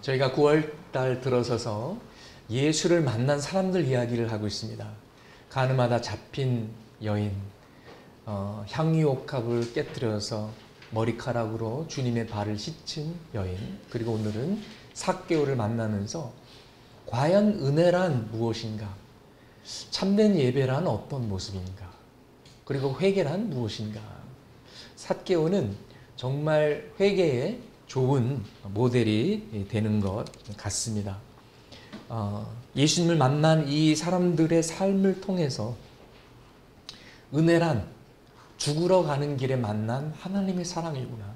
저희가 9월 달 들어서서 예수를 만난 사람들 이야기를 하고 있습니다. 가늠하다 잡힌 여인, 향유옥합을 깨뜨려서 머리카락으로 주님의 발을 씻은 여인, 그리고 오늘은 삭개오를 만나면서 과연 은혜란 무엇인가? 참된 예배란 어떤 모습인가? 그리고 회개란 무엇인가? 삭개오는 정말 회개의 좋은 모델이 되는 것 같습니다. 예수님을 만난 이 사람들의 삶을 통해서 은혜란 죽으러 가는 길에 만난 하나님의 사랑이구나.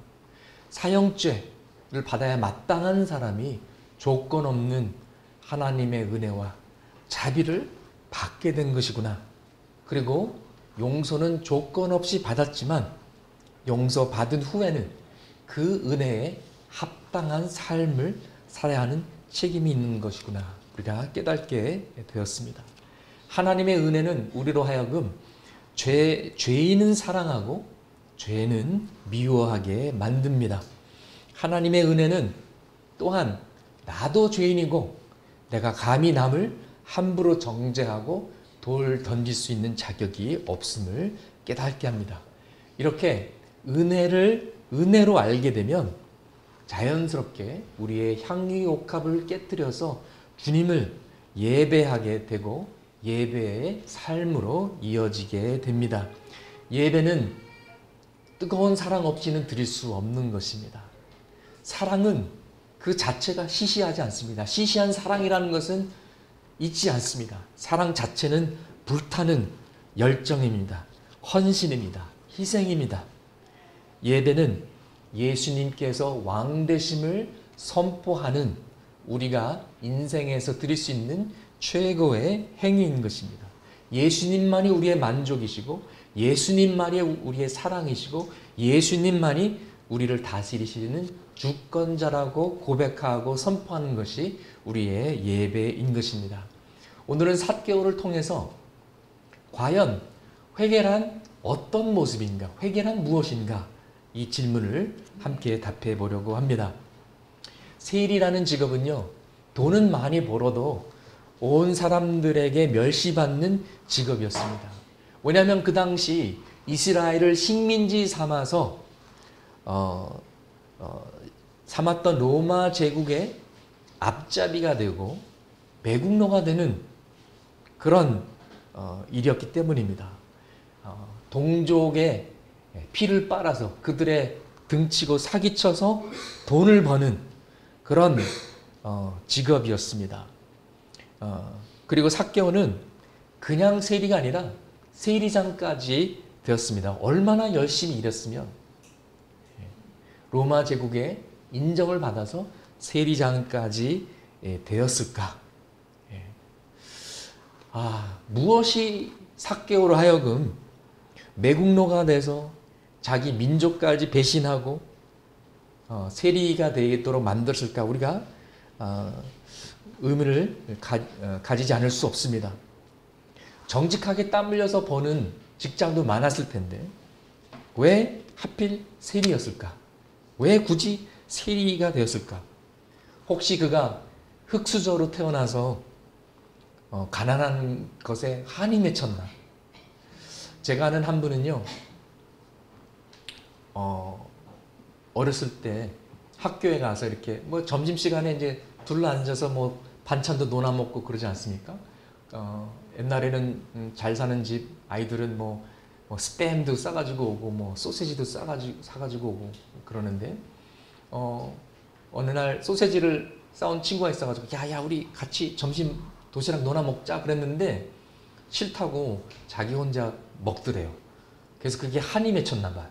사형죄를 받아야 마땅한 사람이 조건 없는 하나님의 은혜와 자비를 받게 된 것이구나. 그리고 용서는 조건 없이 받았지만 용서받은 후에는 그 은혜에 합당한 삶을 살아야 하는 책임이 있는 것이구나. 우리가 깨닫게 되었습니다. 하나님의 은혜는 우리로 하여금 죄인은 사랑하고 죄는 미워하게 만듭니다. 하나님의 은혜는 또한 나도 죄인이고 내가 감히 남을 함부로 정죄하고 돌 던질 수 있는 자격이 없음을 깨닫게 합니다. 이렇게 은혜로 알게 되면 자연스럽게 우리의 향유옥합을 깨뜨려서 주님을 예배하게 되고 예배의 삶으로 이어지게 됩니다. 예배는 뜨거운 사랑 없이는 드릴 수 없는 것입니다. 사랑은 그 자체가 시시하지 않습니다. 시시한 사랑이라는 것은 있지 않습니다. 사랑 자체는 불타는 열정입니다. 헌신입니다. 희생입니다. 예배는 예수님께서 왕되심을 선포하는 우리가 인생에서 드릴 수 있는 최고의 행위인 것입니다. 예수님만이 우리의 만족이시고 예수님만이 우리의 사랑이시고 예수님만이 우리를 다스리시는 주권자라고 고백하고 선포하는 것이 우리의 예배인 것입니다. 오늘은 삭개오를 통해서 과연 회개란 어떤 모습인가? 회개란 무엇인가? 이 질문을 함께 답해 보려고 합니다. 세일이라는 직업은요, 돈은 많이 벌어도 온 사람들에게 멸시받는 직업이었습니다. 왜냐하면 그 당시 이스라엘을 식민지 삼아서 삼았던 로마 제국의 앞잡이가 되고 매국노가 되는 그런 일이었기 때문입니다. 동족의 피를 빨아서 그들의 등치고 사기쳐서 돈을 버는 그런 직업이었습니다. 그리고 삭개오는 그냥 세리가 아니라 세리장까지 되었습니다. 얼마나 열심히 일했으면 로마 제국의 인정을 받아서 세리장까지 되었을까? 무엇이 삭개오로 하여금 매국노가 돼서 자기 민족까지 배신하고 세리가 되도록 만들었을까? 우리가 의문을 가지지 않을 수 없습니다. 정직하게 땀 흘려서 버는 직장도 많았을 텐데 왜 하필 세리였을까? 왜 굳이 세리가 되었을까? 혹시 그가 흙수저로 태어나서 가난한 것에 한이 맺혔나? 제가 아는 한 분은요, 어렸을 때 학교에 가서 이렇게 뭐 점심시간에 이제 둘러앉아서 뭐 반찬도 논아 먹고 그러지 않습니까? 옛날에는 잘 사는 집 아이들은 뭐 스팸도 싸가지고 오고 뭐 소세지도 사가지고 오고 그러는데 어느 날 소세지를 싸온 친구가 있어가지고 야 우리 같이 점심 도시락 논아 먹자 그랬는데 싫다고 자기 혼자 먹더래요. 그래서 그게 한이 맺혔나 봐요.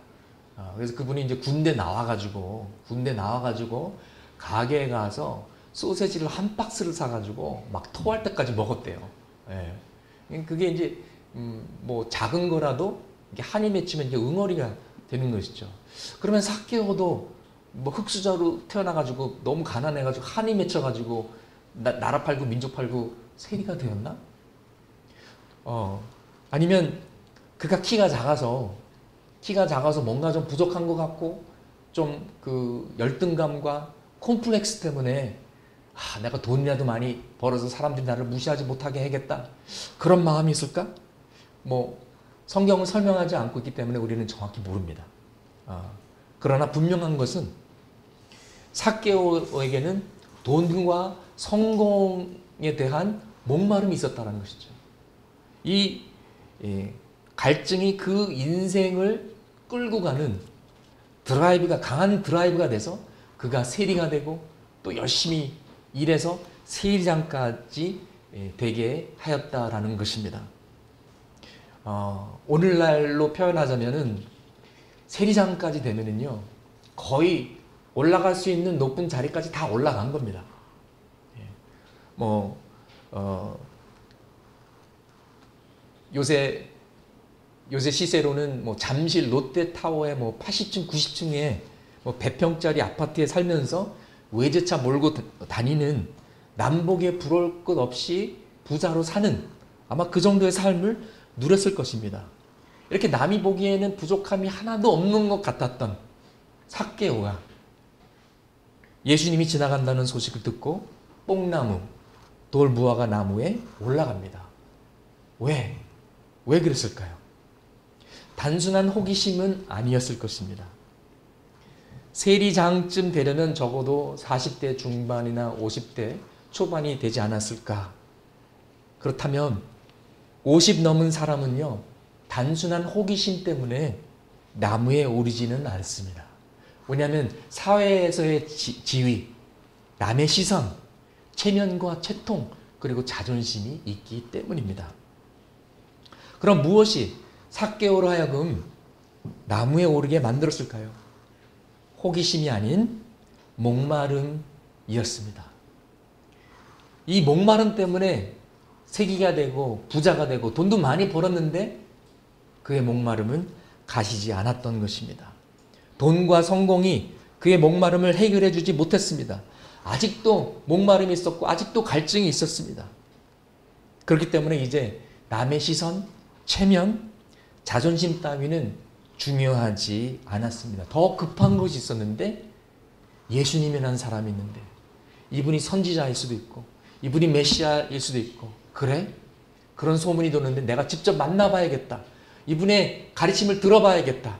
그래서 그분이 이제 군대 나와가지고 가게에 가서 소세지를 한 박스를 사가지고 막 토할 때까지 먹었대요. 예. 그게 이제 뭐 작은 거라도 이게 한이 맺히면 이게 응어리가 되는 것이죠. 그러면 삭개오도 뭐 흙수저로 태어나가지고 너무 가난해가지고 한이 맺혀가지고 나라 팔고 민족 팔고 세리가 되었나? 아니면 그가 키가 작아서 뭔가 좀 부족한 것 같고 좀 그 열등감과 콤플렉스 때문에 내가 돈이라도 많이 벌어서 사람들이 나를 무시하지 못하게 해야겠다. 그런 마음이 있을까? 성경을 설명하지 않고 있기 때문에 우리는 정확히 모릅니다. 그러나 분명한 것은 삭개오에게는 돈과 성공에 대한 목마름이 있었다는 것이죠. 이 갈증이 그 인생을 끌고 가는 강한 드라이브가 돼서 그가 세리가 되고 또 열심히 일해서 세리장까지 되게 하였다라는 것입니다. 오늘날로 표현하자면은 세리장까지 되면은요, 거의 올라갈 수 있는 높은 자리까지 다 올라간 겁니다. 요새 시세로는 잠실 롯데타워의 80층, 90층에 100평짜리 아파트에 살면서 외제차 몰고 다니는 남북에 부러울 것 없이 부자로 사는 아마 그 정도의 삶을 누렸을 것입니다. 이렇게 남이 보기에는 부족함이 하나도 없는 것 같았던 삭개오가 예수님이 지나간다는 소식을 듣고 뽕나무, 돌무화과 나무에 올라갑니다. 왜 그랬을까요? 단순한 호기심은 아니었을 것입니다. 세리장쯤 되려면 적어도 40대 중반이나 50대 초반이 되지 않았을까? 그렇다면 50 넘은 사람은요, 단순한 호기심 때문에 나무에 오르지는 않습니다. 왜냐하면 사회에서의 지위, 남의 시선, 체면과 채통, 그리고 자존심이 있기 때문입니다. 그럼 무엇이 삭개오로 하여금 나무에 오르게 만들었을까요? 호기심이 아닌 목마름이었습니다. 이 목마름 때문에 세기가 되고 부자가 되고 돈도 많이 벌었는데 그의 목마름은 가시지 않았던 것입니다. 돈과 성공이 그의 목마름을 해결해 주지 못했습니다. 아직도 목마름이 있었고 아직도 갈증이 있었습니다. 그렇기 때문에 이제 남의 시선, 체면, 자존심 따위는 중요하지 않았습니다. 더 급한 것이 있었는데 예수님이라는 사람이 있는데 이분이 선지자일 수도 있고 이분이 메시아일 수도 있고 그래? 그런 소문이 도는데 내가 직접 만나봐야겠다. 이분의 가르침을 들어봐야겠다.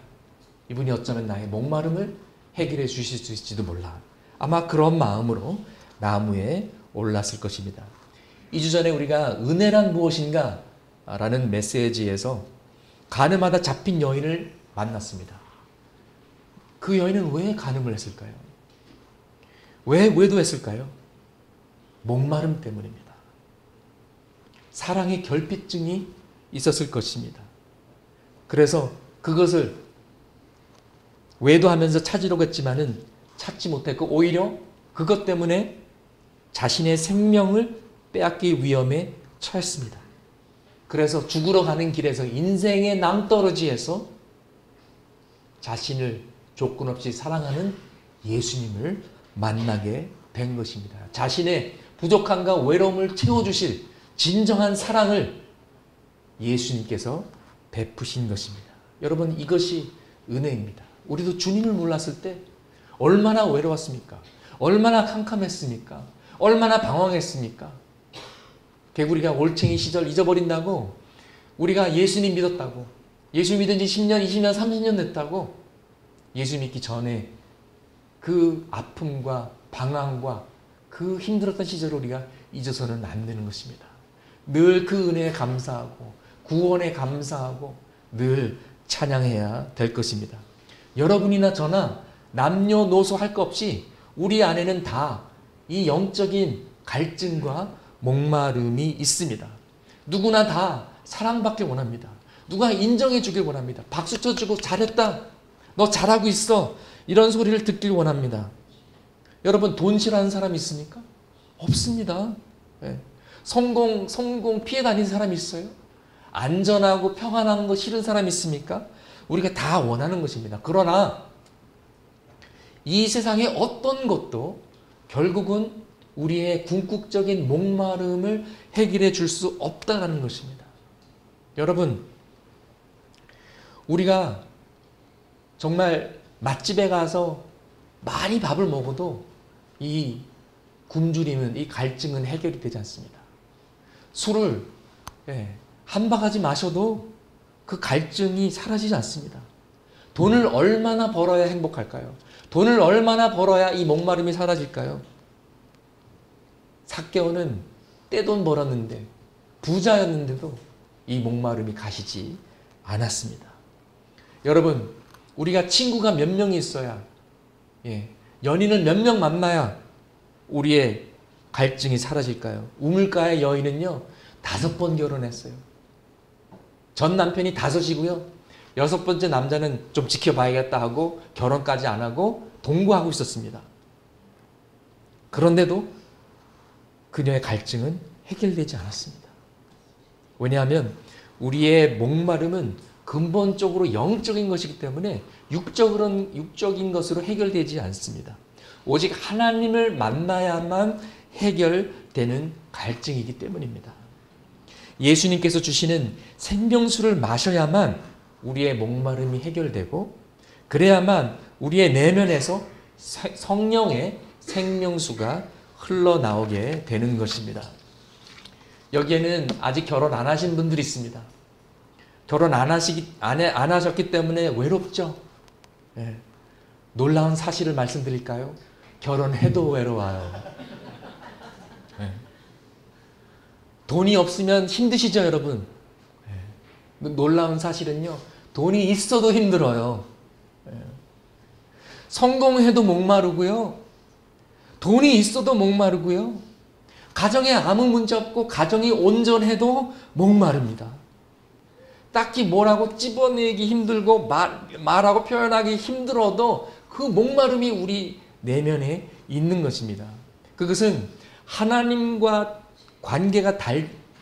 이분이 어쩌면 나의 목마름을 해결해 주실 수 있을지도 몰라. 아마 그런 마음으로 나무에 올랐을 것입니다. 2주 전에 우리가 은혜란 무엇인가? 라는 메시지에서 간음하다 잡힌 여인을 만났습니다. 그 여인은 왜 간음을 했을까요? 왜 외도했을까요? 목마름 때문입니다. 사랑의 결핍증이 있었을 것입니다. 그래서 그것을 외도하면서 찾으려고 했지만은 찾지 못했고 오히려 그것 때문에 자신의 생명을 빼앗길 위험에 처했습니다. 그래서 죽으러 가는 길에서 인생의 낭떠러지에서 자신을 조건 없이 사랑하는 예수님을 만나게 된 것입니다. 자신의 부족함과 외로움을 채워주실 진정한 사랑을 예수님께서 베푸신 것입니다. 여러분, 이것이 은혜입니다. 우리도 주님을 몰랐을 때 얼마나 외로웠습니까? 얼마나 캄캄했습니까? 얼마나 방황했습니까? 개구리가 올챙이 시절 잊어버린다고 우리가 예수님 믿었다고 예수 믿은 지 10년, 20년, 30년 됐다고 예수 믿기 전에 그 아픔과 방황과 그 힘들었던 시절을 우리가 잊어서는 안 되는 것입니다. 늘 그 은혜에 감사하고 구원에 감사하고 늘 찬양해야 될 것입니다. 여러분이나 저나 남녀노소 할 것 없이 우리 안에는 다 이 영적인 갈증과 목마름이 있습니다. 누구나 다 사랑받길 원합니다. 누가 인정해 주길 원합니다. 박수 쳐주고 잘했다. 너 잘하고 있어. 이런 소리를 듣길 원합니다. 여러분, 돈 싫어하는 사람 있습니까? 없습니다. 네. 성공 피해 다니는 사람이 있어요? 안전하고 평안한 거 싫은 사람 있습니까? 우리가 다 원하는 것입니다. 그러나 이 세상의 어떤 것도 결국은 우리의 궁극적인 목마름을 해결해 줄 수 없다는 것입니다. 여러분, 우리가 정말 맛집에 가서 많이 밥을 먹어도 이 굶주림은, 이 갈증은 해결이 되지 않습니다. 술을 한 바가지 마셔도 그 갈증이 사라지지 않습니다. 돈을 얼마나 벌어야 행복할까요? 돈을 얼마나 벌어야 이 목마름이 사라질까요? 삭개오는 떼돈 벌었는데, 부자였는데도 이 목마름이 가시지 않았습니다. 여러분, 우리가 친구가 몇 명이 있어야, 연인을 몇 명 만나야 우리의 갈증이 사라질까요? 우물가의 여인은요, 5번 결혼했어요. 전 남편이 5이고요. 6번째 남자는 좀 지켜봐야겠다 하고 결혼까지 안 하고 동거하고 있었습니다. 그런데도 그녀의 갈증은 해결되지 않았습니다. 왜냐하면 우리의 목마름은 근본적으로 영적인 것이기 때문에 육적인 것으로 해결되지 않습니다. 오직 하나님을 만나야만 해결되는 갈증이기 때문입니다. 예수님께서 주시는 생명수를 마셔야만 우리의 목마름이 해결되고, 그래야만 우리의 내면에서 성령의 생명수가 흘러나오게 되는 것입니다. 여기에는 아직 결혼 안 하신 분들이 있습니다. 결혼 안 하셨기 때문에 외롭죠. 놀라운 사실을 말씀드릴까요? 결혼해도 외로워요. 돈이 없으면 힘드시죠, 여러분? 놀라운 사실은요, 돈이 있어도 힘들어요. 성공해도 목마르고요, 돈이 있어도 목마르고요, 가정에 아무 문제 없고 가정이 온전해도 목마릅니다. 딱히 뭐라고 찝어내기 힘들고 말하고 표현하기 힘들어도 그 목마름이 우리 내면에 있는 것입니다. 그것은 하나님과 관계가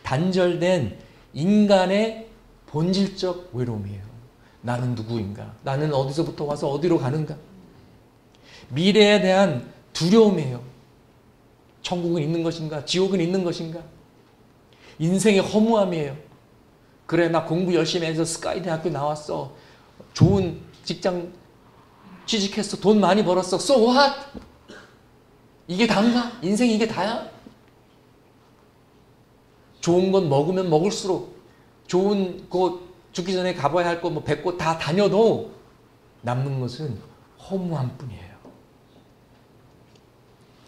단절된 인간의 본질적 외로움이에요. 나는 누구인가? 나는 어디서부터 와서 어디로 가는가? 미래에 대한 두려움이에요. 천국은 있는 것인가? 지옥은 있는 것인가? 인생의 허무함이에요. 그래, 나 공부 열심히 해서 스카이 대학교 나왔어. 좋은 직장 취직했어. 돈 많이 벌었어. So what? 이게 다인가? 인생이 이게 다야? 좋은 건 먹으면 먹을수록, 좋은 곳 죽기 전에 가봐야 할 거 100곳 다 다녀도 남는 것은 허무함 뿐이에요.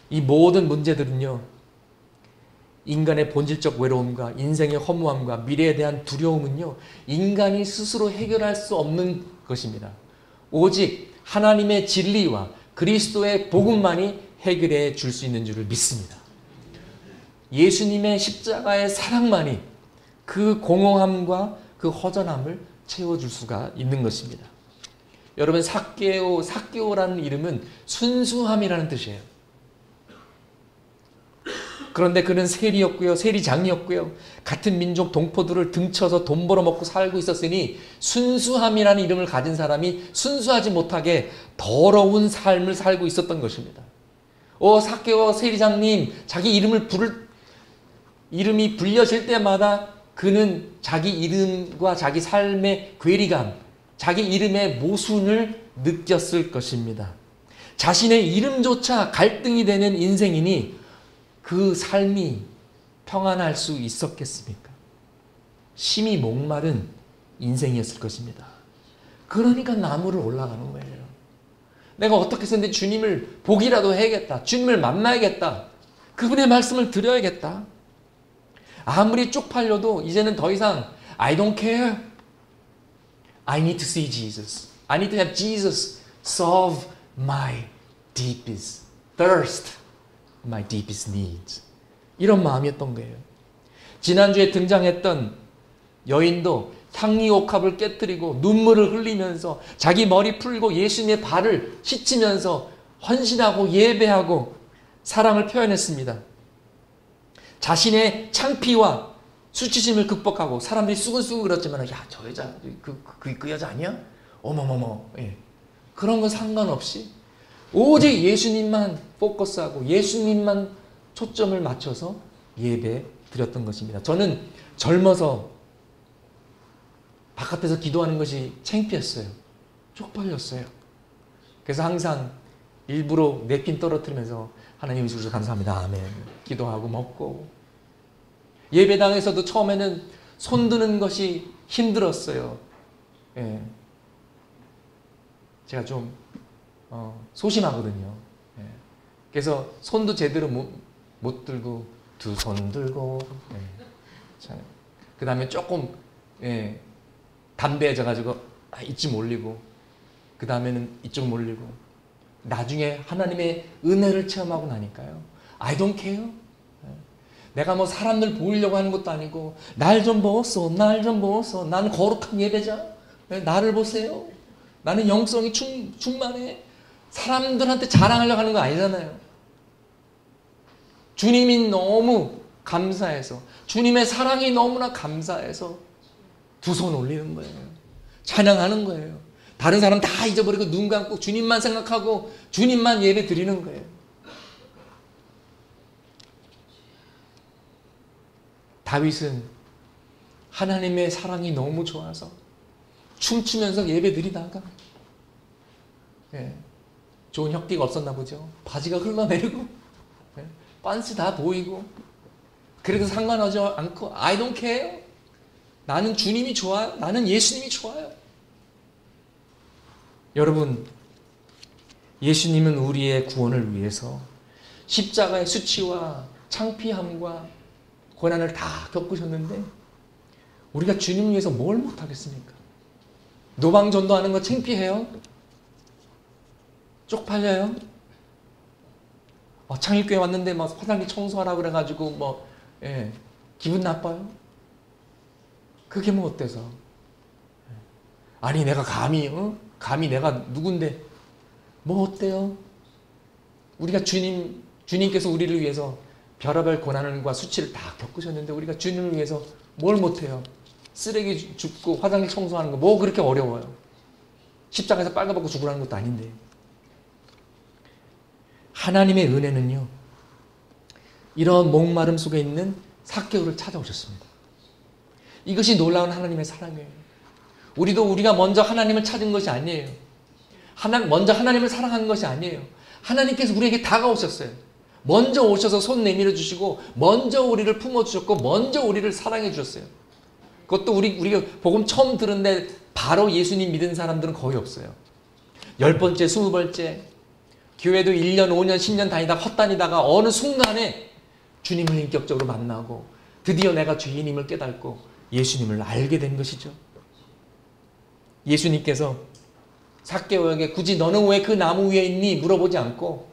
이 모든 문제들은요, 인간의 본질적 외로움과 인생의 허무함과 미래에 대한 두려움은요, 인간이 스스로 해결할 수 없는 것입니다. 오직 하나님의 진리와 그리스도의 복음만이 해결해 줄 수 있는 줄을 믿습니다. 예수님의 십자가의 사랑만이 그 공허함과 그 허전함을 채워줄 수가 있는 것입니다. 여러분, 삭개오라는 이름은 순수함이라는 뜻이에요. 그런데 그는 세리였고요, 세리장이었고요, 같은 민족 동포들을 등쳐서 돈 벌어먹고 살고 있었으니 순수함이라는 이름을 가진 사람이 순수하지 못하게 더러운 삶을 살고 있었던 것입니다. 삭개오 세리장님, 자기 이름이 불려질 때마다 그는 자기 이름과 자기 삶의 괴리감, 자기 이름의 모순을 느꼈을 것입니다. 자신의 이름조차 갈등이 되는 인생이니 그 삶이 평안할 수 있었겠습니까? 심히 목마른 인생이었을 것입니다. 그러니까 나무를 올라가는 거예요. 내가 어떻게 해서든 주님을 보기라도 해야겠다. 주님을 만나야겠다. 그분의 말씀을 드려야겠다. 아무리 쪽팔려도 이제는 더 이상 I don't care. I need to see Jesus. I need to have Jesus solve my deepest thirst, my deepest needs. 이런 마음이었던 거예요. 지난주에 등장했던 여인도 향리옥합을 깨뜨리고 눈물을 흘리면서 자기 머리 풀고 예수님의 발을 씻으면서 헌신하고 예배하고 사랑을 표현했습니다. 자신의 창피와 수치심을 극복하고, 사람들이 수근수근 그랬지만, 야, 저 여자 그 여자 아니야? 어머머머. 그런 건 상관없이 오직 예수님만 포커스하고 예수님만 초점을 맞춰서 예배 드렸던 것입니다. 저는 젊어서 바깥에서 기도하는 것이 창피했어요. 쪽팔렸어요. 그래서 항상 일부러 냅킨 떨어뜨리면서 하나님 주셔서 감사합니다. 아멘. 기도하고 먹고. 예배당에서도 처음에는 손 드는 것이 힘들었어요. 예. 제가 좀 소심하거든요. 예. 그래서 손도 제대로 못 들고 두 손 들고, 예. 그 다음에 조금 담대해져가지고 이쯤 올리고, 그 다음에는 이쪽 올리고, 나중에 하나님의 은혜를 체험하고 나니까요, I don't care. 내가 뭐 사람들 보이려고 하는 것도 아니고, 날 좀 보소, 날 좀 보소. 나는 거룩한 예배자. 나를 보세요. 나는 영성이 충만해. 사람들한테 자랑하려고 하는 거 아니잖아요. 주님이 너무 감사해서, 주님의 사랑이 너무나 감사해서 두 손 올리는 거예요. 찬양하는 거예요. 다른 사람 다 잊어버리고 눈 감고 주님만 생각하고 주님만 예배 드리는 거예요. 다윗은 하나님의 사랑이 너무 좋아서 춤추면서 예배 드리다가, 좋은 혁띠가 없었나 보죠. 바지가 흘러내리고 빤스 다 보이고, 그래도 상관하지 않고 I don't care. 나는 주님이 좋아요. 나는 예수님이 좋아요. 여러분, 예수님은 우리의 구원을 위해서 십자가의 수치와 창피함과 고난을 다 겪으셨는데, 우리가 주님을 위해서 뭘 못하겠습니까? 노방전도하는 거 창피해요? 쪽팔려요? 창일교회 왔는데 막 화장실 청소하라 그래가지고 기분 나빠요? 그게 뭐 어때서? 아니 내가 감히 내가 누군데 뭐 어때요? 우리가 주님께서 우리를 위해서 별의별 고난과 수치를 다 겪으셨는데, 우리가 주님을 위해서 뭘 못해요? 쓰레기 줍고 화장실 청소하는 거 뭐 그렇게 어려워요? 십자가에서 빨가벗고 죽으라는 것도 아닌데. 하나님의 은혜는요, 이런 목마름 속에 있는 삭개오를 찾아오셨습니다. 이것이 놀라운 하나님의 사랑이에요. 우리가 먼저 하나님을 찾은 것이 아니에요. 먼저 하나님을 사랑한 것이 아니에요. 하나님께서 우리에게 다가오셨어요. 먼저 오셔서 손 내밀어 주시고, 먼저 우리를 품어주셨고, 먼저 우리를 사랑해 주셨어요. 그것도 우리가 복음 처음 들은데 바로 예수님 믿은 사람들은 거의 없어요. 10번째, 20번째, 교회도 1년, 5년, 10년 다니다가 헛다니다가 어느 순간에 주님을 인격적으로 만나고 드디어 내가 죄인임을 깨닫고 예수님을 알게 된 것이죠. 예수님께서 삭개오에게 굳이 너는 왜 그 나무 위에 있니? 물어보지 않고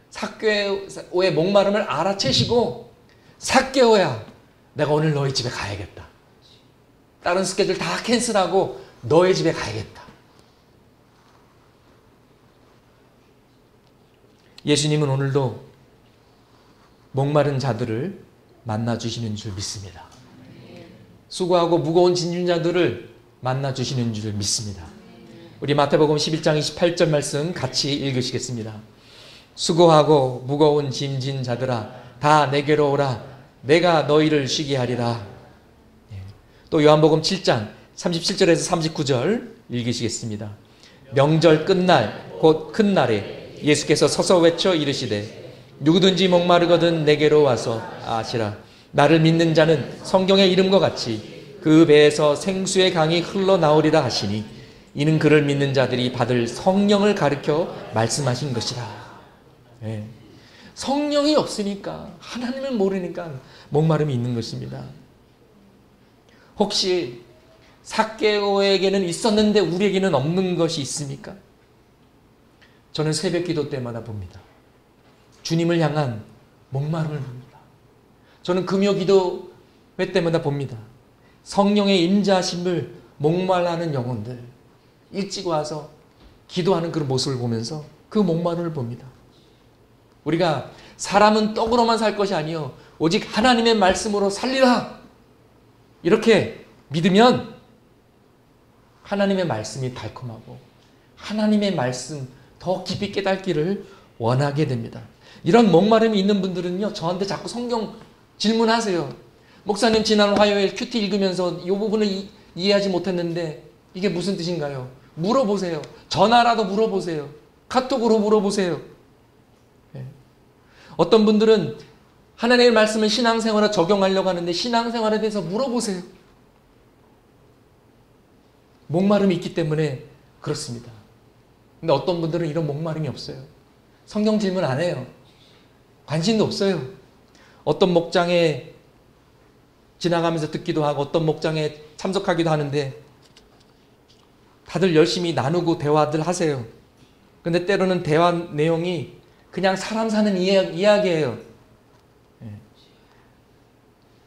삭개오의 목마름을 알아채시고, 삭개오야, 내가 오늘 너희 집에 가야겠다. 다른 스케줄 다 캔슬하고 너의 집에 가야겠다. 예수님은 오늘도 목마른 자들을 만나주시는 줄 믿습니다. 수고하고 무거운 짐진 자들을 만나주시는 줄 믿습니다. 우리 마태복음 11장 28절 말씀 같이 읽으시겠습니다. 수고하고 무거운 짐진 자들아 다 내게로 오라. 내가 너희를 쉬게 하리라. 또 요한복음 7장 37절에서 39절 읽으시겠습니다. 명절 끝날 곧 큰 날에 예수께서 서서 외쳐 이르시되 누구든지 목마르거든 내게로 와서 마시라. 나를 믿는 자는 성경의 이름과 같이 그 배에서 생수의 강이 흘러나오리라 하시니, 이는 그를 믿는 자들이 받을 성령을 가르쳐 말씀하신 것이다. 성령이 없으니까, 하나님을 모르니까 목마름이 있는 것입니다. 혹시 삭개오에게는 있었는데 우리에게는 없는 것이 있습니까? 저는 새벽 기도 때마다 봅니다. 주님을 향한 목마름을 봅니다. 저는 금요 기도회 때마다 봅니다. 성령의 임재하심을 목말라하는 영혼들, 일찍 와서 기도하는 그런 모습을 보면서 그 목마름을 봅니다. 우리가 사람은 떡으로만 살 것이 아니요 오직 하나님의 말씀으로 살리라, 이렇게 믿으면 하나님의 말씀이 달콤하고 하나님의 말씀 더 깊이 깨닫기를 원하게 됩니다. 이런 목마름이 있는 분들은요, 저한테 자꾸 성경 질문하세요. 목사님, 지난 화요일 큐티 읽으면서 이 부분을 이해하지 못했는데 이게 무슨 뜻인가요? 물어보세요. 전화라도 물어보세요. 카톡으로 물어보세요. 어떤 분들은 하나님의 말씀을 신앙생활에 적용하려고 하는데 신앙생활에 대해서 물어보세요. 목마름이 있기 때문에 그렇습니다. 근데 어떤 분들은 이런 목마름이 없어요. 성경 질문 안 해요. 관심도 없어요. 어떤 목장에 지나가면서 듣기도 하고 어떤 목장에 참석하기도 하는데 다들 열심히 나누고 대화들 하세요. 근데 때로는 대화 내용이 그냥 사람 사는 이야기예요.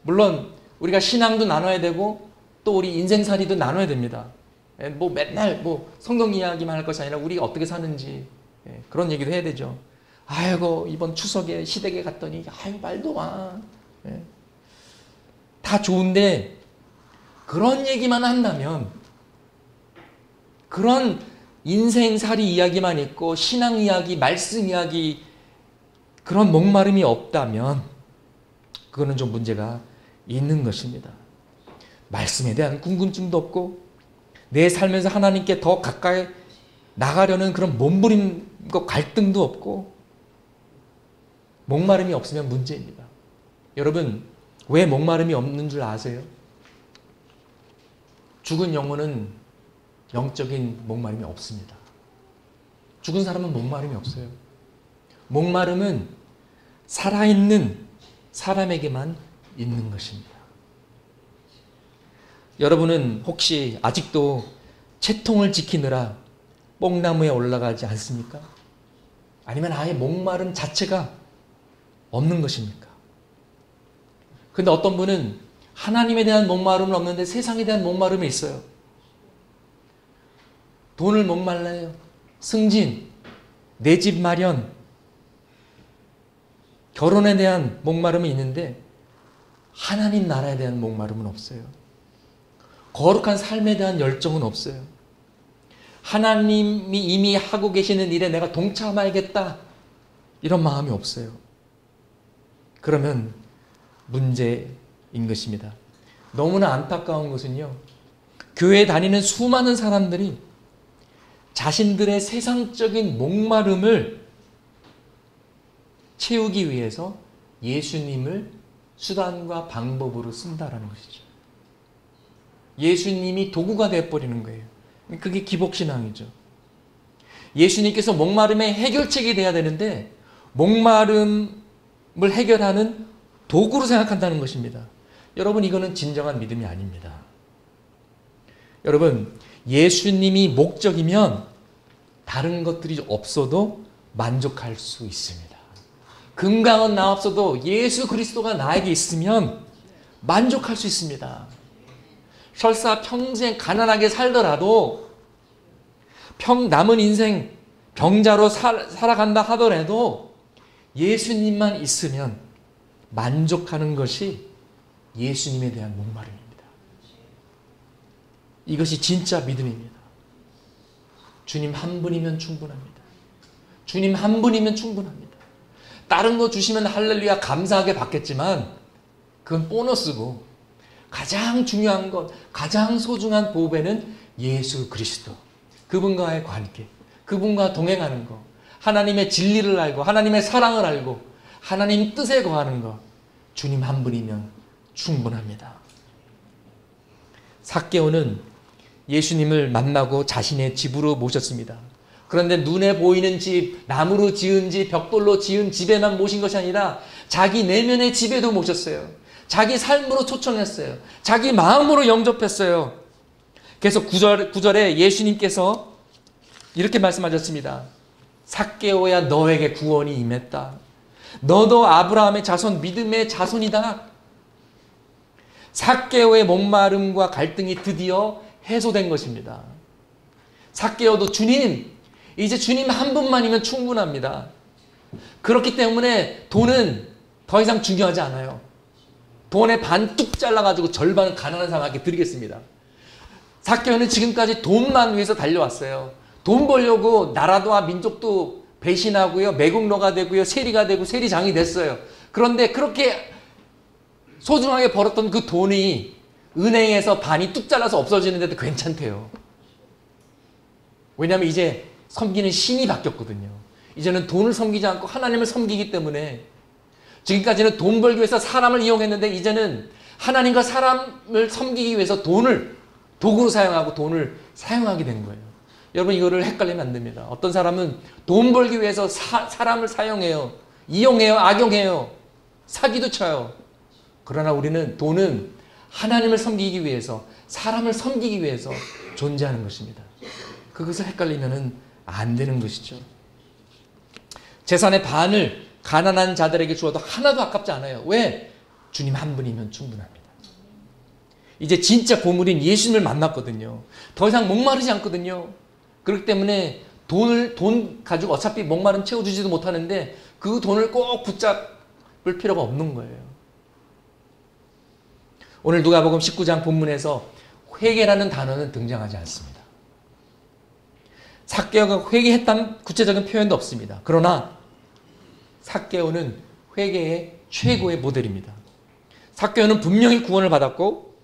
물론 우리가 신앙도 나눠야 되고 또 우리 인생살이도 나눠야 됩니다. 뭐 맨날 뭐 성경 이야기만 할 것이 아니라 우리가 어떻게 사는지 그런 얘기도 해야 되죠. 아이고 이번 추석에 시댁에 갔더니 아유 말도 마. 다 좋은데 그런 얘기만 한다면 그런 인생살이 이야기만 있고 신앙 이야기, 말씀 이야기 그런 목마름이 없다면 그거는 좀 문제가 있는 것입니다. 말씀에 대한 궁금증도 없고 내 삶에서 하나님께 더 가까이 나가려는 그런 몸부림과 갈등도 없고 목마름이 없으면 문제입니다. 여러분 왜 목마름이 없는 줄 아세요? 죽은 영혼은 영적인 목마름이 없습니다. 죽은 사람은 목마름이 없어요. 목마름은 살아있는 사람에게만 있는 것입니다. 여러분은 혹시 아직도 채통을 지키느라 뽕나무에 올라가지 않습니까? 아니면 아예 목마름 자체가 없는 것입니까? 근데 어떤 분은 하나님에 대한 목마름은 없는데 세상에 대한 목마름이 있어요. 돈을 목말라요. 승진, 내 집 마련, 결혼에 대한 목마름이 있는데 하나님 나라에 대한 목마름은 없어요. 거룩한 삶에 대한 열정은 없어요. 하나님이 이미 하고 계시는 일에 내가 동참하겠다 이런 마음이 없어요. 그러면 문제인 것입니다. 너무나 안타까운 것은요. 교회에 다니는 수많은 사람들이 자신들의 세상적인 목마름을 채우기 위해서 예수님을 수단과 방법으로 쓴다라는 것이죠. 예수님이 도구가 되어버리는 거예요. 그게 기복신앙이죠. 예수님께서 목마름의 해결책이 돼야 되는데 목마름을 해결하는 도구로 생각한다는 것입니다. 여러분 이거는 진정한 믿음이 아닙니다. 여러분 예수님이 목적이면 다른 것들이 없어도 만족할 수 있습니다. 금강은 나 없어도 예수 그리스도가 나에게 있으면 만족할 수 있습니다. 설사 평생 가난하게 살더라도 남은 인생 병자로 살아간다 하더라도 예수님만 있으면 만족하는 것이 예수님에 대한 목마름입니다. 이것이 진짜 믿음입니다. 주님 한 분이면 충분합니다. 주님 한 분이면 충분합니다. 다른 거 주시면 할렐루야 감사하게 받겠지만 그건 보너스고 가장 중요한 것, 가장 소중한 보배는 예수 그리스도. 그분과의 관계, 그분과 동행하는 것, 하나님의 진리를 알고 하나님의 사랑을 알고 하나님 뜻에 거하는 것, 주님 한 분이면 충분합니다. 삭개오는 예수님을 만나고 자신의 집으로 모셨습니다. 그런데 눈에 보이는 집, 나무로 지은 집, 벽돌로 지은 집에만 모신 것이 아니라 자기 내면의 집에도 모셨어요. 자기 삶으로 초청했어요. 자기 마음으로 영접했어요. 그래서 9절에 예수님께서 이렇게 말씀하셨습니다. 삭개오야 너에게 구원이 임했다. 너도 아브라함의 자손, 믿음의 자손이다. 삭개오의 목마름과 갈등이 드디어 해소된 것입니다. 삭개오도 주님, 이제 주님 한 분만이면 충분합니다. 그렇기 때문에 돈은 더 이상 중요하지 않아요. 돈의 반 뚝 잘라가지고 절반은 가난한 사람에게 드리겠습니다. 삭개오는 지금까지 돈만 위해서 달려왔어요. 돈 벌려고 나라도와 민족도 배신하고요. 매국노가 되고요. 세리가 되고 세리장이 됐어요. 그런데 그렇게 소중하게 벌었던 그 돈이 은행에서 반이 뚝 잘라서 없어지는데도 괜찮대요. 왜냐하면 이제 섬기는 신이 바뀌었거든요. 이제는 돈을 섬기지 않고 하나님을 섬기기 때문에 지금까지는 돈 벌기 위해서 사람을 이용했는데 이제는 하나님과 사람을 섬기기 위해서 돈을 도구로 사용하고 돈을 사용하게 된 거예요. 여러분 이거를 헷갈리면 안 됩니다. 어떤 사람은 돈 벌기 위해서 사람을 사용해요. 이용해요. 악용해요. 사기도 쳐요. 그러나 우리는 돈은 하나님을 섬기기 위해서 사람을 섬기기 위해서 존재하는 것입니다. 그것을 헷갈리면 안 되는 것이죠. 재산의 반을 가난한 자들에게 주어도 하나도 아깝지 않아요. 왜? 주님 한 분이면 충분합니다. 이제 진짜 보물인 예수님을 만났거든요. 더 이상 목마르지 않거든요. 그렇기 때문에 돈 가지고 어차피 목마름 채워주지도 못하는데 그 돈을 꼭 붙잡을 필요가 없는 거예요. 오늘 누가복음 19장 본문에서 회개라는 단어는 등장하지 않습니다. 삭개오가 회개했다는 구체적인 표현도 없습니다. 그러나 삭개오는 회개의 최고의 모델입니다. 삭개오는 분명히 구원을 받았고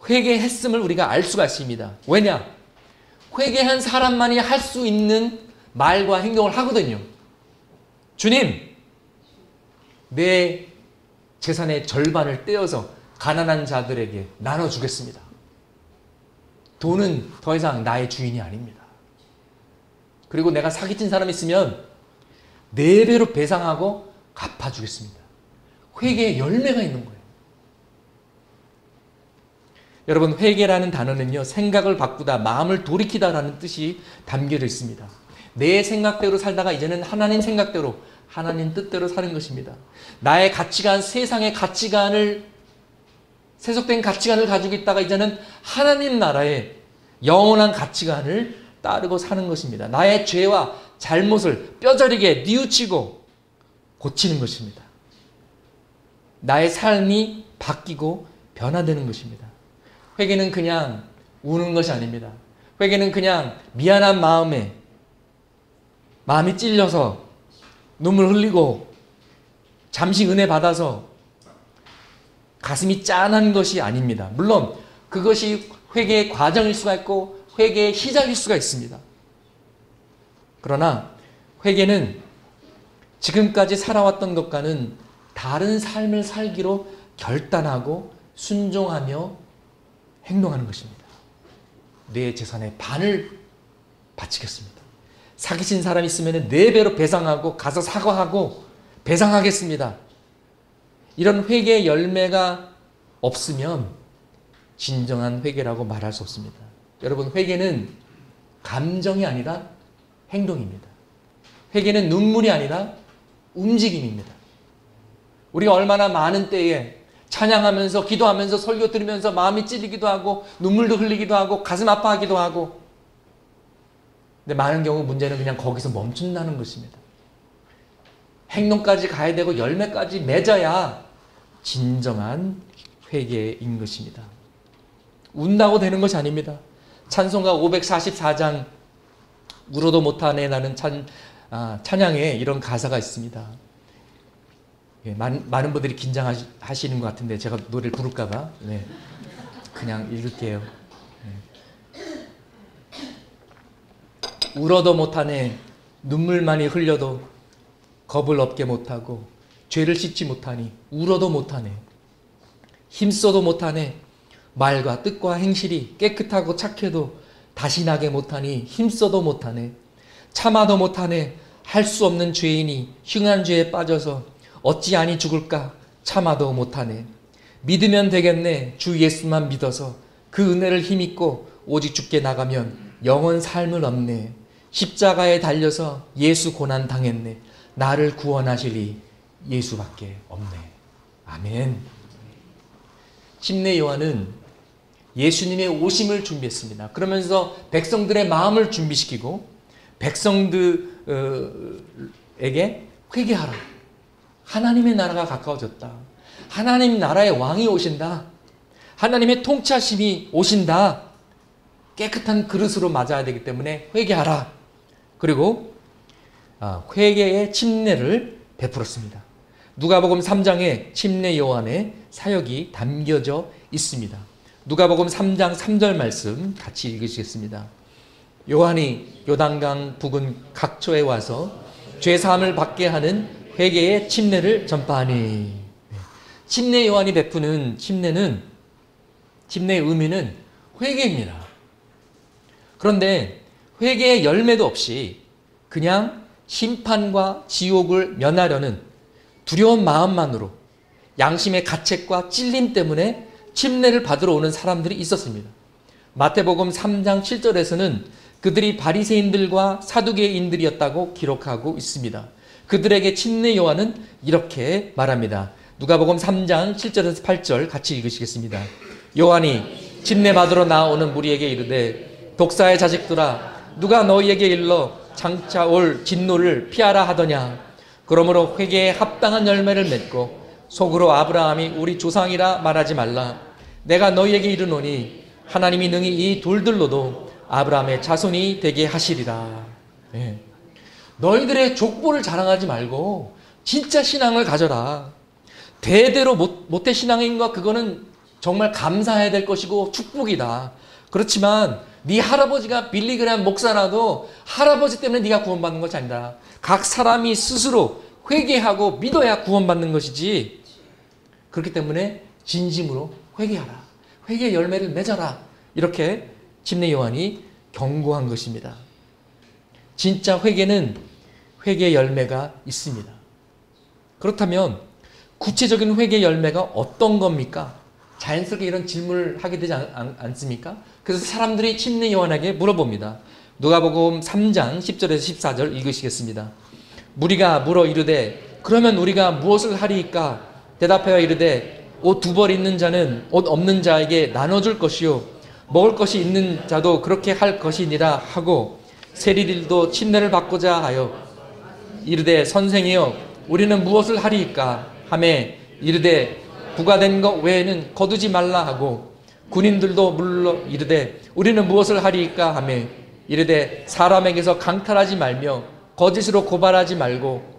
회개했음을 우리가 알 수가 있습니다. 왜냐? 회개한 사람만이 할 수 있는 말과 행동을 하거든요. 주님, 내 재산의 절반을 떼어서 가난한 자들에게 나눠주겠습니다. 돈은 더 이상 나의 주인이 아닙니다. 그리고 내가 사기친 사람 있으면 4배로 배상하고 갚아주겠습니다. 회개의 열매가 있는 거예요. 여러분, 회개라는 단어는요, 생각을 바꾸다, 마음을 돌이키다라는 뜻이 담겨져 있습니다. 내 생각대로 살다가 이제는 하나님 생각대로, 하나님 뜻대로 사는 것입니다. 나의 가치관, 세상의 가치관을, 세속된 가치관을 가지고 있다가 이제는 하나님 나라의 영원한 가치관을 따르고 사는 것입니다. 나의 죄와 잘못을 뼈저리게 뉘우치고 고치는 것입니다. 나의 삶이 바뀌고 변화되는 것입니다. 회개는 그냥 우는 것이 아닙니다. 회개는 그냥 미안한 마음에 마음이 찔려서 눈물 흘리고 잠시 은혜 받아서 가슴이 짠한 것이 아닙니다. 물론 그것이 회개의 과정일 수가 있고 회개의 시작일 수가 있습니다. 그러나 회개는 지금까지 살아왔던 것과는 다른 삶을 살기로 결단하고 순종하며 행동하는 것입니다. 내 재산의 반을 바치겠습니다. 사기친 사람 있으면 4배로 배상하고 가서 사과하고 배상하겠습니다. 이런 회개의 열매가 없으면 진정한 회개라고 말할 수 없습니다. 여러분, 회개는 감정이 아니라 행동입니다. 회개는 눈물이 아니라 움직임입니다. 우리가 얼마나 많은 때에 찬양하면서 기도하면서 설교 들으면서 마음이 찔리기도 하고 눈물도 흘리기도 하고 가슴 아파하기도 하고, 근데 많은 경우 문제는 그냥 거기서 멈춘다는 것입니다. 행동까지 가야 되고 열매까지 맺어야 진정한 회개인 것입니다. 운다고 되는 것이 아닙니다. 찬송가 544장 울어도 못하네 나는 찬양에 이런 가사가 있습니다. 예, 많은 분들이 긴장하시는 것 같은데 제가 노래를 부를까 봐 그냥 읽을게요. 울어도 못하네 눈물만이 흘려도 겁을 없게 못하고 죄를 씻지 못하니 울어도 못하네 힘써도 못하네 말과 뜻과 행실이 깨끗하고 착해도 다시 나게 못하니 힘써도 못하네 참아도 못하네 할 수 없는 죄인이 흉한 죄에 빠져서 어찌하니 죽을까 참아도 못하네 믿으면 되겠네 주 예수만 믿어서 그 은혜를 힘입고 오직 죽게 나가면 영원 삶을 얻네 십자가에 달려서 예수 고난 당했네 나를 구원하시리 예수밖에 없네. 아멘. 침례 요한은 예수님의 오심을 준비했습니다. 그러면서 백성들의 마음을 준비시키고 백성들에게 회개하라. 하나님의 나라가 가까워졌다. 하나님 나라의 왕이 오신다. 하나님의 통치하심이 오신다. 깨끗한 그릇으로 맞아야 되기 때문에 회개하라. 그리고 회개의 침례를 베풀었습니다. 누가복음 3장에 침례 요한의 사역이 담겨져 있습니다. 누가복음 3장 3절 말씀 같이 읽으시겠습니다. 요한이 요단강 부근 각처에 와서 죄사함을 받게 하는 회개의 침례를 전파하니. 침례 요한이 베푸는 침례의 의미는 회개입니다. 그런데 회개의 열매도 없이 그냥 심판과 지옥을 면하려는 두려운 마음만으로 양심의 가책과 찔림 때문에 침례를 받으러 오는 사람들이 있었습니다. 마태복음 3장 7절에서는 그들이 바리새인들과 사두개인들이었다고 기록하고 있습니다. 그들에게 침례 요한은 이렇게 말합니다. 누가복음 3장 7절에서 8절 같이 읽으시겠습니다. 요한이 침례 받으러 나오는 무리에게 이르되 독사의 자식들아 누가 너희에게 일러 장차 올 진노를 피하라 하더냐. 그러므로 회개에 합당한 열매를 맺고 속으로 아브라함이 우리 조상이라 말하지 말라. 내가 너희에게 이르노니 하나님이 능히 이 돌들로도 아브라함의 자손이 되게 하시리라. 네. 너희들의 족보를 자랑하지 말고 진짜 신앙을 가져라. 대대로 모태신앙인 것 그거는 정말 감사해야 될 것이고 축복이다. 그렇지만 네 할아버지가 빌리그레함 목사라도 할아버지 때문에 네가 구원받는 것이 아니다. 각 사람이 스스로 회개하고 믿어야 구원받는 것이지. 그렇기 때문에 진심으로 회개하라. 회개의 열매를 맺어라. 이렇게 침례 요한이 경고한 것입니다. 진짜 회개는 회개의 열매가 있습니다. 그렇다면 구체적인 회개의 열매가 어떤 겁니까? 자연스럽게 이런 질문을 하게 되지 않습니까? 그래서 사람들이 침례 요한에게 물어봅니다. 누가복음 3장 10절에서 14절 읽으시겠습니다. 무리가 물어 이르되 그러면 우리가 무엇을 하리이까? 대답하여 이르되 옷 두 벌 있는 자는 옷 없는 자에게 나눠줄 것이요 먹을 것이 있는 자도 그렇게 할 것이니라 하고 세리들도 침례를 받고자 하여 이르되 선생이여 우리는 무엇을 하리이까? 하매 이르되 부과된 것 외에는 거두지 말라 하고 군인들도 물러 이르되 우리는 무엇을 하리이까? 하매 이르되 사람에게서 강탈하지 말며 거짓으로 고발하지 말고.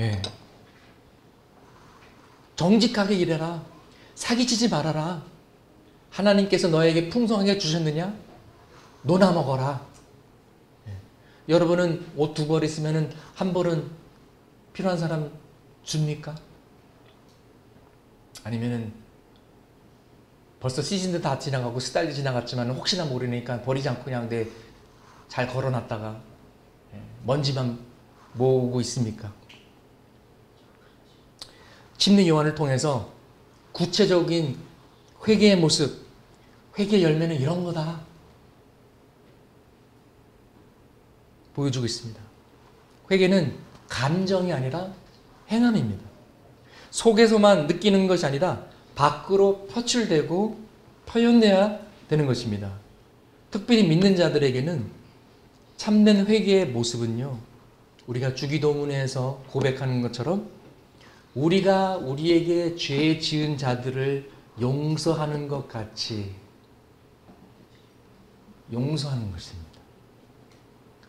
예. 정직하게 일해라. 사기치지 말아라. 하나님께서 너에게 풍성하게 주셨느냐? 노나 먹어라. 예. 여러분은 옷 두 벌 있으면 한 벌은 필요한 사람 줍니까? 아니면은 벌써 시즌도 다 지나가고 스타일도 지나갔지만 혹시나 모르니까 버리지 않고 그냥 잘 걸어놨다가 먼지만 모으고 있습니까? 침례 요한을 통해서 구체적인 회개의 모습, 회개의 열매는 이런 거다 보여주고 있습니다. 회개는 감정이 아니라 행함입니다. 속에서만 느끼는 것이 아니라 밖으로 표출되고 표현돼야 되는 것입니다. 특별히 믿는 자들에게는 참된 회개의 모습은요, 우리가 주기도문에서 고백하는 것처럼 우리가 우리에게 죄 지은 자들을 용서하는 것 같이 용서하는 것입니다.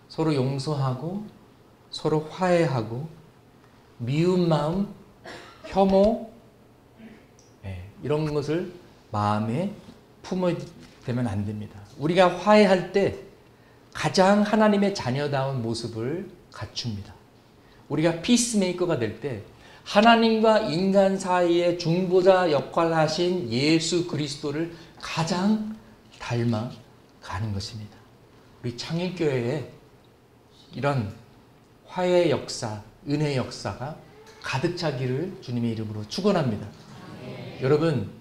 서로 용서하고 서로 화해하고 미운 마음, 혐오 이런 것을 마음에 품어대면 안 됩니다. 우리가 화해할 때 가장 하나님의 자녀다운 모습을 갖춥니다. 우리가 피스메이커가 될 때 하나님과 인간 사이의 중보자 역할을 하신 예수 그리스도를 가장 닮아가는 것입니다. 우리 창일교회에 이런 화해의 역사, 은혜의 역사가 가득 차기를 주님의 이름으로 축원합니다. 여러분,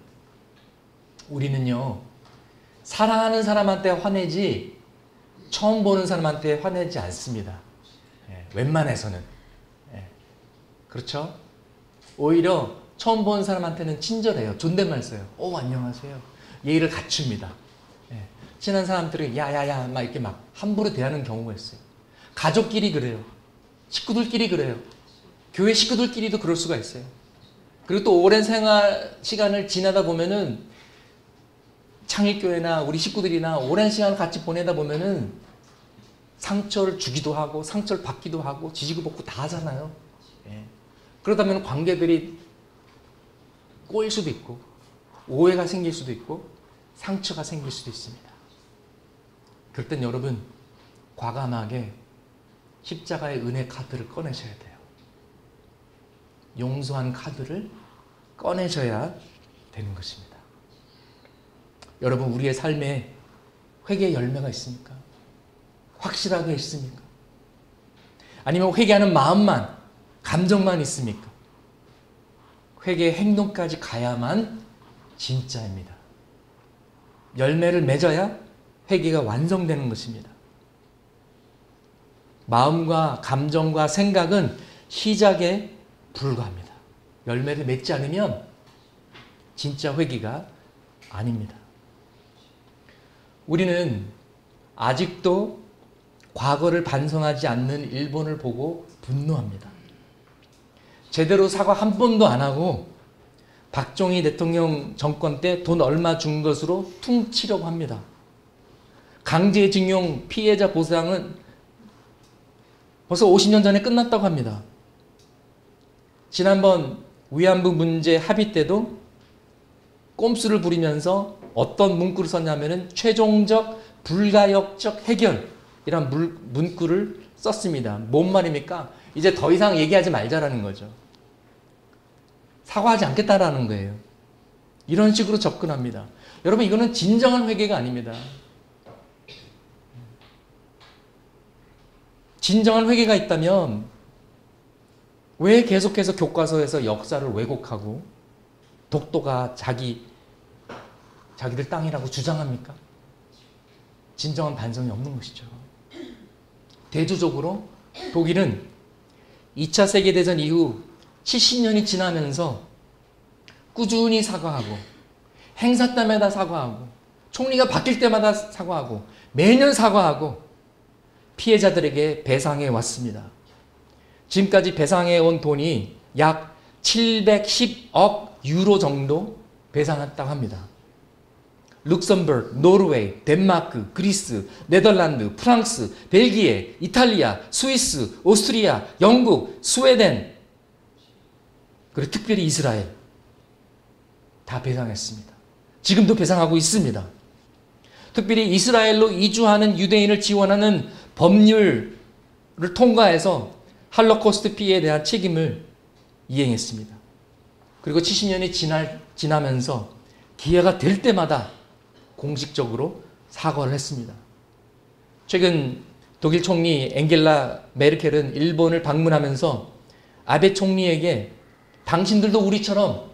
우리는요 사랑하는 사람한테 화내지 처음 보는 사람한테 화내지 않습니다. 웬만해서는. 그렇죠? 오히려 처음 보는 사람한테는 친절해요. 존댓말 써요. 오, 안녕하세요. 예의를 갖춥니다. 친한 사람들이 야야야 막 이렇게 막 함부로 대하는 경우가 있어요. 가족끼리 그래요. 식구들끼리 그래요. 교회 식구들끼리도 그럴 수가 있어요. 그리고 또 오랜 생활 시간을 지나다 보면은 창일교회나 우리 식구들이나 오랜 시간을 같이 보내다 보면은 상처를 주기도 하고 상처를 받기도 하고 지지고 볶고 다 하잖아요. 그러다 보면 관계들이 꼬일 수도 있고 오해가 생길 수도 있고 상처가 생길 수도 있습니다. 그럴 땐 여러분 과감하게 십자가의 은혜 카드를 꺼내셔야 돼요. 용서한 카드를 꺼내셔야 되는 것입니다. 여러분, 우리의 삶에 회개의 열매가 있습니까? 확실하게 있습니까? 아니면 회개하는 마음만, 감정만 있습니까? 회개의 행동까지 가야만 진짜입니다. 열매를 맺어야 회개가 완성되는 것입니다. 마음과 감정과 생각은 시작에 불과합니다. 열매를 맺지 않으면 진짜 회개가 아닙니다. 우리는 아직도 과거를 반성하지 않는 일본을 보고 분노합니다. 제대로 사과 한 번도 안 하고 박정희 대통령 정권 때 돈 얼마 준 것으로 퉁치려고 합니다. 강제징용 피해자 보상은 벌써 50년 전에 끝났다고 합니다. 지난번 위안부 문제 합의 때도 꼼수를 부리면서 어떤 문구를 썼냐면은 최종적 불가역적 해결이란 문구를 썼습니다. 뭔 말입니까? 이제 더 이상 얘기하지 말자라는 거죠. 사과하지 않겠다라는 거예요. 이런 식으로 접근합니다. 여러분, 이거는 진정한 회개가 아닙니다. 진정한 회개가 있다면 왜 계속해서 교과서에서 역사를 왜곡하고 독도가 자기들 땅이라고 주장합니까? 진정한 반성이 없는 것이죠. 대조적으로 독일은 2차 세계대전 이후 70년이 지나면서 꾸준히 사과하고 행사 때마다 사과하고 총리가 바뀔 때마다 사과하고 매년 사과하고 피해자들에게 배상해 왔습니다. 지금까지 배상해 온 돈이 약 710억 유로 정도 배상했다고 합니다. 룩셈부르크, 노르웨이, 덴마크, 그리스, 네덜란드, 프랑스, 벨기에, 이탈리아, 스위스, 오스트리아, 영국, 스웨덴, 그리고 특별히 이스라엘 다 배상했습니다. 지금도 배상하고 있습니다. 특별히 이스라엘로 이주하는 유대인을 지원하는 법률을 통과해서 할로코스트 피해에 대한 책임을 이행했습니다. 그리고 70년이 지나면서 기회가 될 때마다 공식적으로 사과를 했습니다. 최근 독일 총리 앵겔라 메르켈은 일본을 방문하면서 아베 총리에게 당신들도 우리처럼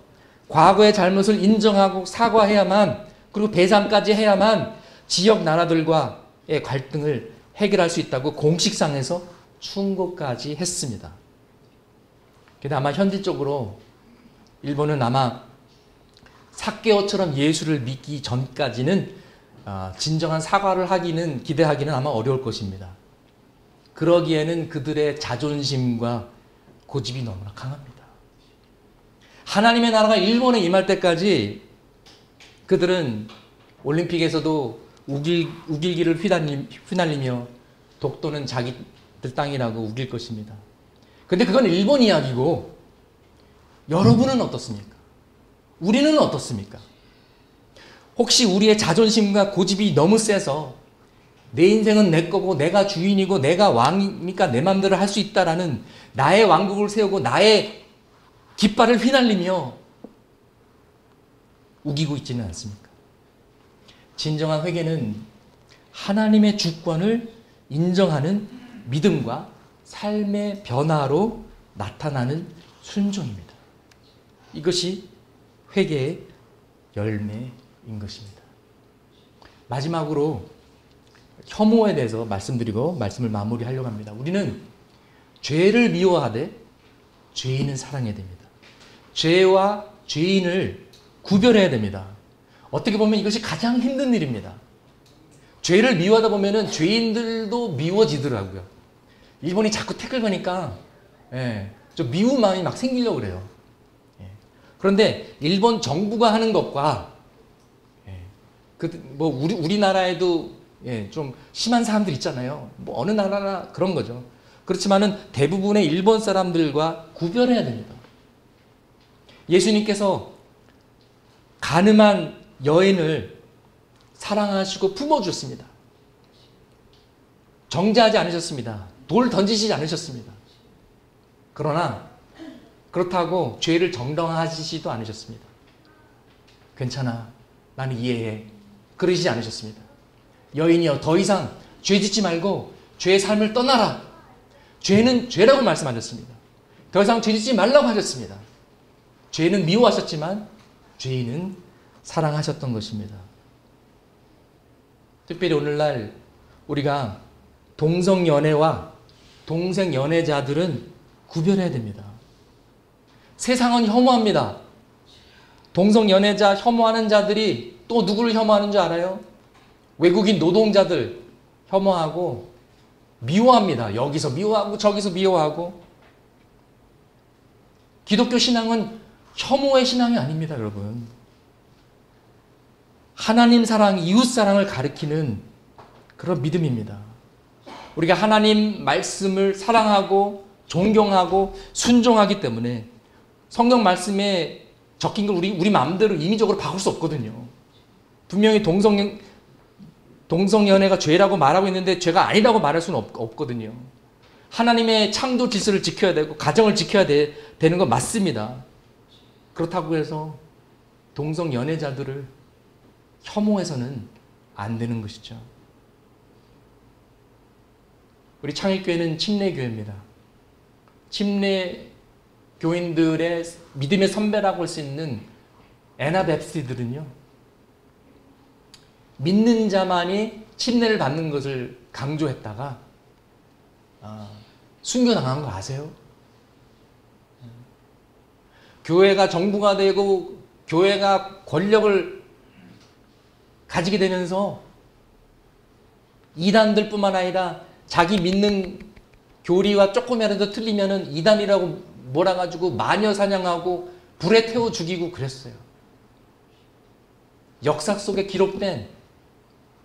과거의 잘못을 인정하고 사과해야만, 그리고 배상까지 해야만 지역 나라들과의 갈등을 해결할 수 있다고 공식상에서 충고까지 했습니다. 근데 아마 현실적으로 일본은 아마 삭개오처럼 예수를 믿기 전까지는 진정한 사과를 기대하기는 아마 어려울 것입니다. 그러기에는 그들의 자존심과 고집이 너무나 강합니다. 하나님의 나라가 일본에 임할 때까지 그들은 올림픽에서도 우길기를 휘날리며 독도는 자기들 땅이라고 우길 것입니다. 근데 그건 일본 이야기고 여러분은 어떻습니까? 우리는 어떻습니까? 혹시 우리의 자존심과 고집이 너무 세서 내 인생은 내 거고 내가 주인이고 내가 왕이니까 내 맘대로 할 수 있다라는 나의 왕국을 세우고 나의 깃발을 휘날리며 우기고 있지는 않습니까? 진정한 회개는 하나님의 주권을 인정하는 믿음과 삶의 변화로 나타나는 순종입니다. 이것이 회개의 열매인 것입니다. 마지막으로 혐오에 대해서 말씀드리고 말씀을 마무리하려고 합니다. 우리는 죄를 미워하되 죄인은 사랑해야 됩니다. 죄와 죄인을 구별해야 됩니다. 어떻게 보면 이것이 가장 힘든 일입니다. 죄를 미워하다 보면은 죄인들도 미워지더라고요. 일본이 자꾸 태클 거니까 좀 미운 마음이 막 생기려고 그래요. 그런데 일본 정부가 하는 것과 우리나라에도 좀 심한 사람들 있잖아요. 뭐 어느 나라나 그런 거죠. 그렇지만은 대부분의 일본 사람들과 구별해야 됩니다. 예수님께서 가늠한 여인을 사랑하시고 품어주셨습니다. 정죄하지 않으셨습니다. 돌 던지시지 않으셨습니다. 그러나 그렇다고 죄를 정당화하시지도 않으셨습니다. 괜찮아, 나는 이해해, 그러시지 않으셨습니다. 여인이여, 더 이상 죄 짓지 말고 죄의 삶을 떠나라. 죄는 죄라고 말씀하셨습니다. 더 이상 죄 짓지 말라고 하셨습니다. 죄는 미워하셨지만 죄인은 사랑하셨던 것입니다. 특별히 오늘날 우리가 동성연애와 동생연애자들은 구별해야 됩니다. 세상은 혐오합니다. 동성연애자 혐오하는 자들이 또 누구를 혐오하는 줄 알아요? 외국인 노동자들 혐오하고 미워합니다. 여기서 미워하고 저기서 미워하고. 기독교 신앙은 혐오의 신앙이 아닙니다, 여러분. 하나님 사랑, 이웃 사랑을 가리키는 그런 믿음입니다. 우리가 하나님 말씀을 사랑하고 존경하고 순종하기 때문에 성경 말씀에 적힌 걸 우리 마음대로 임의적으로 바꿀 수 없거든요. 분명히 동성연애가 죄라고 말하고 있는데 죄가 아니라고 말할 수는 없거든요. 하나님의 창조 질서를 지켜야 되고 가정을 지켜야 되는 건 맞습니다. 그렇다고 해서 동성연애자들을 혐오해서는 안 되는 것이죠. 우리 창일교회는 침례교회입니다. 침례 교인들의 믿음의 선배라고 할 수 있는 애나베프티들은요, 믿는 자만이 침례를 받는 것을 강조했다가 순교당한 거 아세요? 교회가 정부가 되고 교회가 권력을 가지게 되면서 이단들뿐만 아니라 자기 믿는 교리와 조금이라도 틀리면은 이단이라고 몰아가지고 마녀 사냥하고 불에 태워 죽이고 그랬어요. 역사 속에 기록된,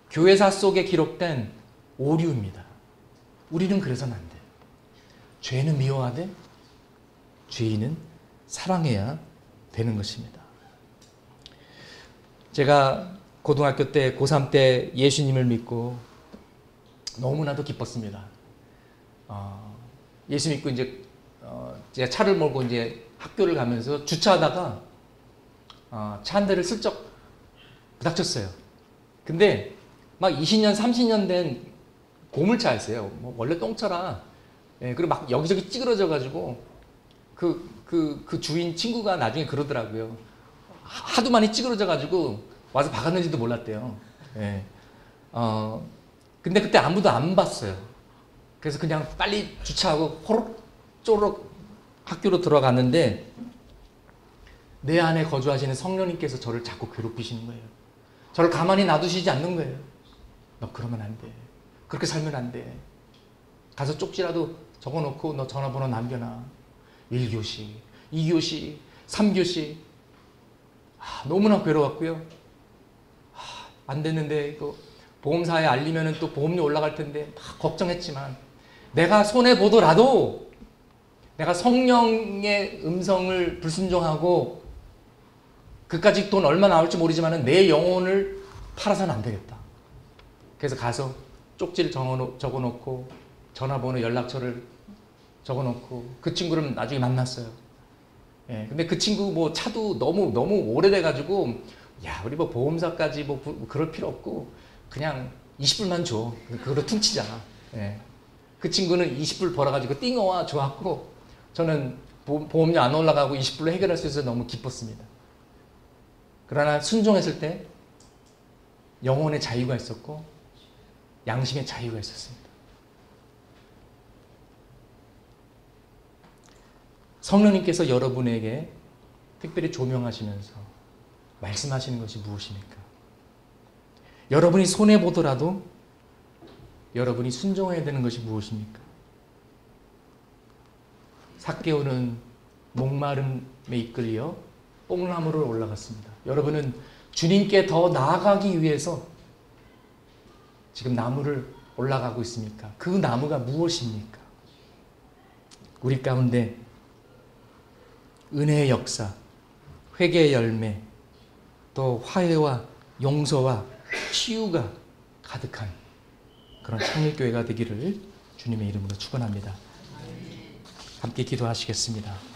교회사 속에 기록된 오류입니다. 우리는 그래서는 안 돼. 죄는 미워하되 죄인은 사랑해야 되는 것입니다. 제가 고등학교 때, 고3 때 예수님을 믿고 너무나도 기뻤습니다. 예수 믿고 이제 제가 차를 몰고 이제 학교를 가면서 주차하다가 차 한 대를 슬쩍 부닥쳤어요. 근데 막 20년, 30년 된 고물차였어요. 뭐 원래 똥차라. 예, 그리고 막 여기저기 찌그러져가지고 그 주인 친구가 나중에 그러더라고요. 하도 많이 찌그러져가지고 와서 박았는지도 몰랐대요. 예. 근데 그때 아무도 안 봤어요. 그래서 그냥 빨리 주차하고 호록 쪼록 학교로 들어갔는데 내 안에 거주하시는 성령님께서 저를 자꾸 괴롭히시는 거예요. 저를 가만히 놔두시지 않는 거예요. 너 그러면 안 돼. 그렇게 살면 안 돼. 가서 쪽지라도 적어놓고 너 전화번호 남겨놔. 1교시, 2교시, 3교시. 너무나 괴로웠고요. 안 됐는데 이거 보험사에 알리면 또 보험료 올라갈 텐데 막 걱정했지만 내가 손해보더라도 내가 성령의 음성을 불순종하고 그까지 돈 얼마 나올지 모르지만 내 영혼을 팔아서는 안 되겠다. 그래서 가서 쪽지를 적어놓고 전화번호 연락처를 적어놓고 그 친구를 나중에 만났어요. 예, 근데 그 친구 뭐 차도 너무 오래돼가지고 야 우리 뭐 보험사까지 뭐 그럴 필요 없고 그냥 20불만 줘. 그걸로 퉁치자. 예. 그 친구는 20불 벌어가지고 띵어와 좋았고 저는 보험료 안 올라가고 20불로 해결할 수 있어서 너무 기뻤습니다. 그러나 순종했을 때 영혼의 자유가 있었고 양심의 자유가 있었습니다. 성령님께서 여러분에게 특별히 조명하시면서 말씀하시는 것이 무엇입니까? 여러분이 손해보더라도 여러분이 순종해야 되는 것이 무엇입니까? 삭개오는 목마름에 이끌려 뽕나무로 올라갔습니다. 여러분은 주님께 더 나아가기 위해서 지금 나무를 올라가고 있습니까? 그 나무가 무엇입니까? 우리 가운데 은혜의 역사, 회개의 열매, 또 화해와 용서와 치유가 가득한 그런 창일교회가 되기를 주님의 이름으로 축원합니다. 함께 기도하시겠습니다.